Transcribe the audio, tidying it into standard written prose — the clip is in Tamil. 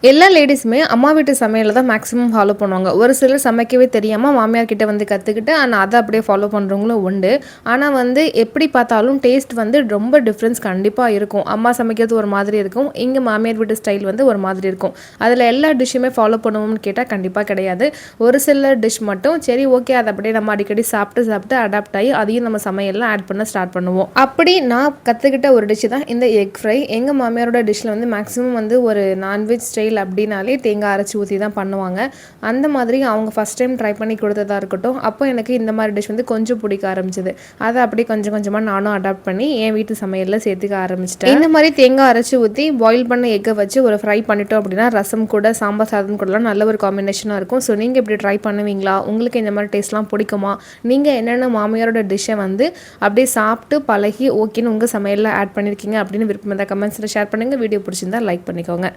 எல்லா லேடீஸுமே அம்மா வீட்டு சமையல தான் மேக்ஸிமம் ஃபாலோ பண்ணுவாங்க. ஒரு சிலர் சமைக்கவே தெரியாம மாமியார் கிட்ட வந்து கத்துக்கிட்டு, அத அப்படியே ஃபாலோ பண்றவங்களும் உண்டு. ஆனா வந்து எப்படி பார்த்தாலும் டேஸ்ட் வந்து ரொம்ப டிஃப்ரென்ஸ் கண்டிப்பா இருக்கும். அம்மா சமைக்கிறது ஒரு மாதிரி இருக்கும். இங்க மாமியார் வீட்டு ஸ்டைல் வந்து ஒரு மாதிரி இருக்கும். அதில எல்லா டிஷ்ஷுமே ஃபாலோ பண்ணுவோம்னு கேட்டா கண்டிப்பா கிடையாது. ஒரு சில டிஷ் மட்டும் சரி ஓகே அத அப்படியே நம்ம அடிக்கடி சாப்பிட்டு சாப்பிட்டு அடாப்ட் ஆயி அதையும் நம்ம சமையல்ல ஆட் பண்ண ஸ்டார்ட் பண்ணுவோம். அப்படி நான் கத்துக்கிட்ட ஒரு டிஷ் தான் இந்த எக் ஃப்ரை. எங்க மாமியாரோட டிஷ்ல வந்து மேக்ஸிமம் வந்து ஒரு நான்வெஜ் ஸ்டைல் அப்படின்னாலே தேங்காய் அரைச்சி ஊற்றி தான் பண்ணுவாங்க. அந்த மாதிரி அவங்க ஃபஸ்ட் டைம் ட்ரை பண்ணி கொடுத்ததா இருக்கட்டும், அப்போ எனக்கு இந்த மாதிரி டிஷ் வந்து கொஞ்சம் பிடிக்க ஆரம்பிச்சது. அதை அப்படியே கொஞ்சம் கொஞ்சமாக நானும் அடாப்ட் பண்ணி என் வீட்டு சமையலில் சேர்த்துக்க ஆரம்பிச்சிட்டேன். இந்த மாதிரி தேங்காய் அரைச்சி ஊற்றி பாயில் பண்ண எக்கை வச்சு ஒரு ஃப்ரை பண்ணிட்டோம் அப்படின்னா ரசம் கூட சாம்பார் சாதம் கூடலாம் நல்ல ஒரு காம்பினேஷனாக இருக்கும். ஸோ நீங்கள் இப்படி ட்ரை பண்ணுவீங்களா? உங்களுக்கு இந்த மாதிரி டேஸ்ட்லாம் பிடிக்குமா? நீங்கள் என்னென்ன மாமியாரோட டிஷ்ஷை வந்து அப்படியே சாப்பிட்டு பழகி ஓகேன்னு உங்கள் சமையலில் ஆட் பண்ணியிருக்கீங்க அப்படின்னு விருப்பம் இருந்தால் கமெண்ட்ஸில் ஷேர் பண்ணுங்கள். வீடியோ பிடிச்சிருந்தா லைக் பண்ணிக்கோங்க.